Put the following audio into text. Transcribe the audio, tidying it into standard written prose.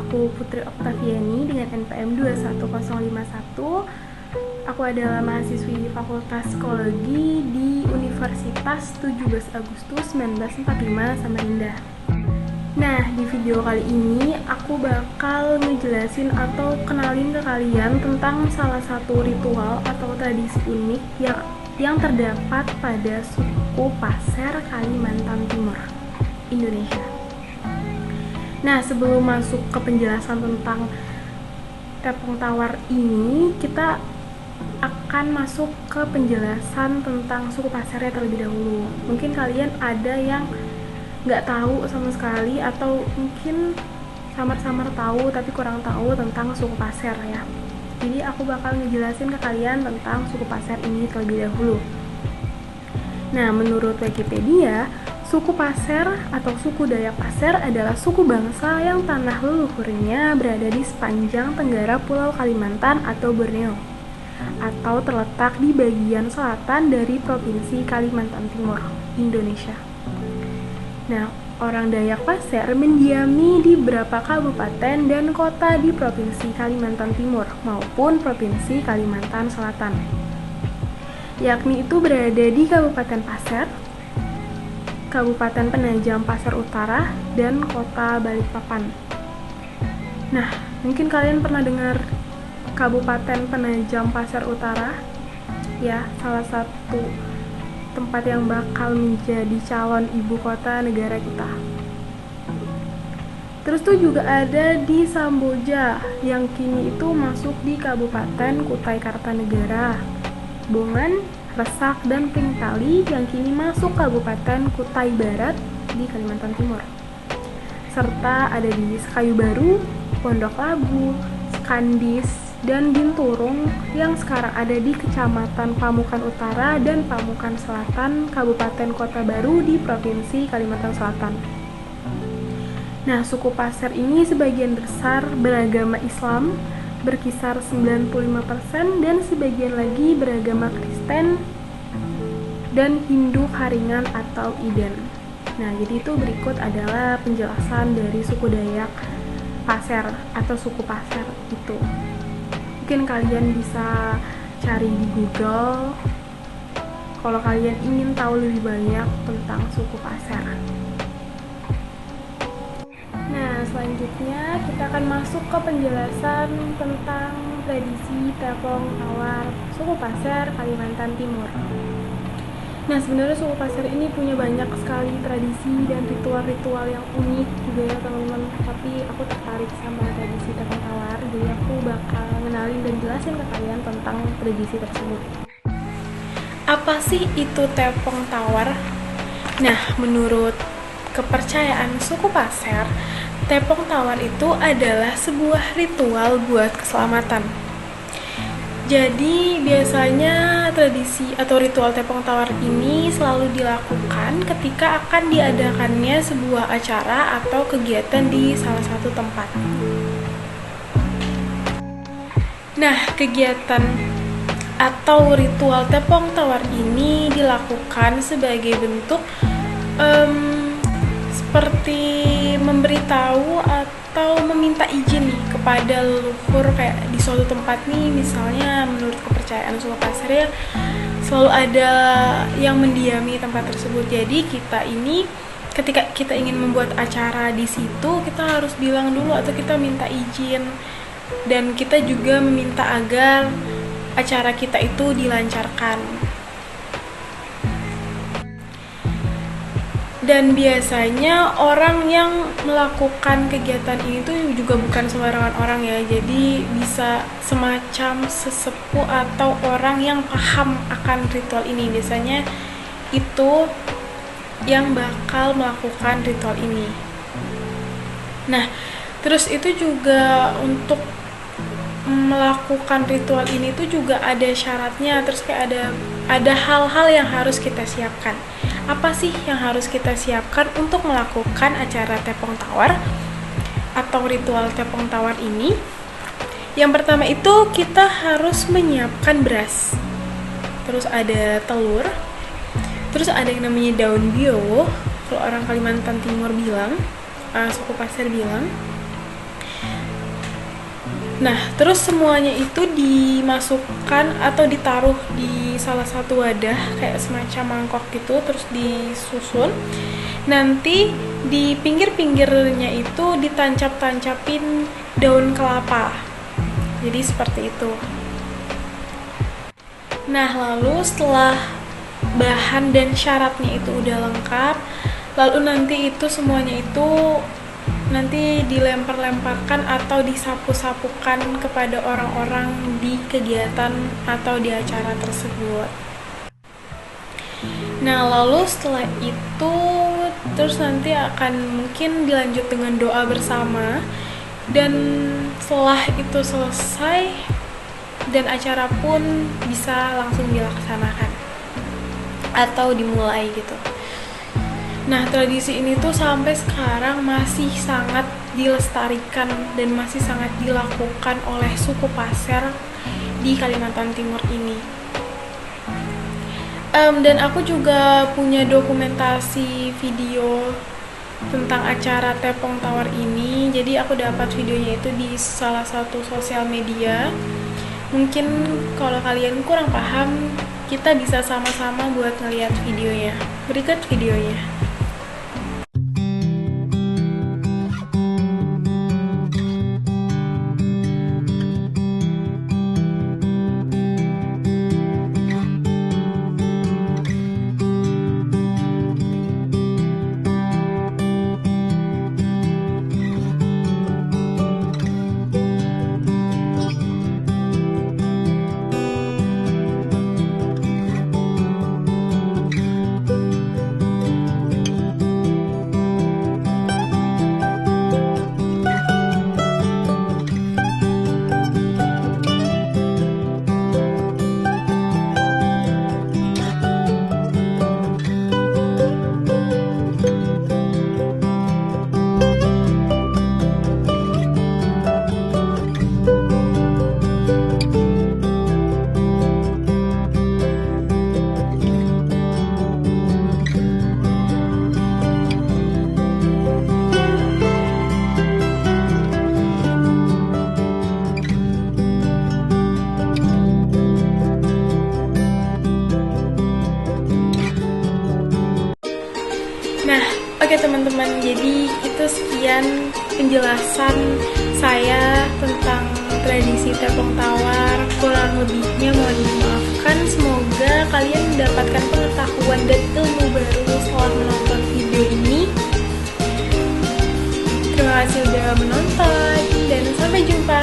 aku Putri Oktaviani dengan NPM 21051. Aku adalah mahasiswi Fakultas Psikologi di Universitas 17 Agustus 1945 Samarinda. Nah, di video kali ini aku bakal ngejelasin atau kenalin ke kalian tentang salah satu ritual atau tradisi unik yang terdapat pada suku Pasir Kalimantan Timur, Indonesia. Nah, sebelum masuk ke penjelasan tentang tepung tawar ini, kita akan masuk ke penjelasan tentang suku Pasirnya terlebih dahulu. Mungkin kalian ada yang nggak tahu sama sekali, atau mungkin samar-samar tahu tapi kurang tahu tentang suku Pasir ya. Jadi aku bakal ngejelasin ke kalian tentang suku Pasir ini terlebih dahulu. Nah, menurut Wikipedia, suku Pasir atau suku Dayak Pasir adalah suku bangsa yang tanah leluhurnya berada di sepanjang tenggara Pulau Kalimantan atau Borneo, atau terletak di bagian selatan dari Provinsi Kalimantan Timur, Indonesia. Nah, orang Dayak Pasir mendiami di beberapa kabupaten dan kota di Provinsi Kalimantan Timur maupun Provinsi Kalimantan Selatan, yakni itu berada di Kabupaten Pasir, Kabupaten Penajam Pasir Utara, dan Kota Balikpapan. Nah, mungkin kalian pernah dengar Kabupaten Penajam Pasir Utara ya, salah satu tempat yang bakal menjadi calon ibu kota negara kita. Terus tuh juga ada di Samboja yang kini itu masuk di Kabupaten Kutai Kartanegara, Bongan, Resak, dan Pringtali yang kini masuk Kabupaten Kutai Barat di Kalimantan Timur. Serta ada di Sekayu Baru, Pondok Labu, Skandis, dan Binturung yang sekarang ada di Kecamatan Pamukan Utara dan Pamukan Selatan, Kabupaten Kota Baru di Provinsi Kalimantan Selatan. Nah, suku Pasir ini sebagian besar beragama Islam, berkisar 95%, dan sebagian lagi beragama Kristen dan Hindu Haringan atau Iden. Nah, jadi itu berikut adalah penjelasan dari suku Dayak Pasir atau suku Pasir itu. Mungkin kalian bisa cari di Google kalau kalian ingin tahu lebih banyak tentang suku Pasir. Nah, selanjutnya kita akan masuk ke penjelasan tentang tradisi tepung tawar suku Pasir Kalimantan Timur. Nah, sebenarnya suku Pasir ini punya banyak sekali tradisi dan ritual-ritual yang unik juga ya teman-teman. Tapi aku tertarik sama tradisi tepung tawar, jadi aku bakal ngenalin dan jelasin ke kalian tentang tradisi tersebut. Apa sih itu tepung tawar? Nah, menurut kepercayaan suku Pasir, tepung tawar itu adalah sebuah ritual buat keselamatan. Jadi biasanya tradisi atau ritual tepung tawar ini selalu dilakukan ketika akan diadakannya sebuah acara atau kegiatan di salah satu tempat. Nah, kegiatan atau ritual tepung tawar ini dilakukan sebagai bentuk seperti memberitahu atau meminta izin nih kepada leluhur, kayak di suatu tempat nih, misalnya menurut kepercayaan suku Pasir ya, selalu ada yang mendiami tempat tersebut. Jadi kita ini ketika kita ingin membuat acara di situ, kita harus bilang dulu atau kita minta izin, dan kita juga meminta agar acara kita itu dilancarkan. Dan biasanya orang yang melakukan kegiatan ini tuh juga bukan sembarangan orang ya. Jadi bisa semacam sesepuh atau orang yang paham akan ritual ini. Biasanya itu yang bakal melakukan ritual ini. Nah, terus itu juga untuk melakukan ritual ini tuh juga ada syaratnya. Terus kayak ada hal-hal yang harus kita siapkan. Apa sih yang harus kita siapkan untuk melakukan acara tepung tawar atau ritual tepung tawar ini? Yang pertama itu kita harus menyiapkan beras, terus ada telur, terus ada yang namanya daun bio, kalau orang Kalimantan Timur bilang, suku Pasir bilang. Nah, terus semuanya itu dimasukkan atau ditaruh di salah satu wadah kayak semacam mangkok gitu, terus disusun. Nanti di pinggir-pinggirnya itu ditancap-tancapin daun kelapa. Jadi seperti itu. Nah, lalu setelah bahan dan syaratnya itu udah lengkap, lalu nanti itu semuanya itu nanti dilempar-lemparkan atau disapu-sapukan kepada orang-orang di kegiatan atau di acara tersebut. Nah, lalu setelah itu terus nanti akan mungkin dilanjut dengan doa bersama, dan setelah itu selesai dan acara pun bisa langsung dilaksanakan atau dimulai gitu. Nah, tradisi ini tuh sampai sekarang masih sangat dilestarikan dan masih sangat dilakukan oleh suku Pasir di Kalimantan Timur ini. Dan aku juga punya dokumentasi video tentang acara Tepong Tawar ini. Jadi aku dapat videonya itu di salah satu sosial media. Mungkin kalau kalian kurang paham, kita bisa sama-sama buat ngeliat videonya. Berikut videonya. Nah, oke teman-teman, jadi itu sekian penjelasan saya tentang tradisi Tepong Tawar. Kurang lebihnya mohon dimaafkan. Semoga kalian mendapatkan pengetahuan dan ilmu baru setelah menonton video ini. Terima kasih sudah menonton dan sampai jumpa.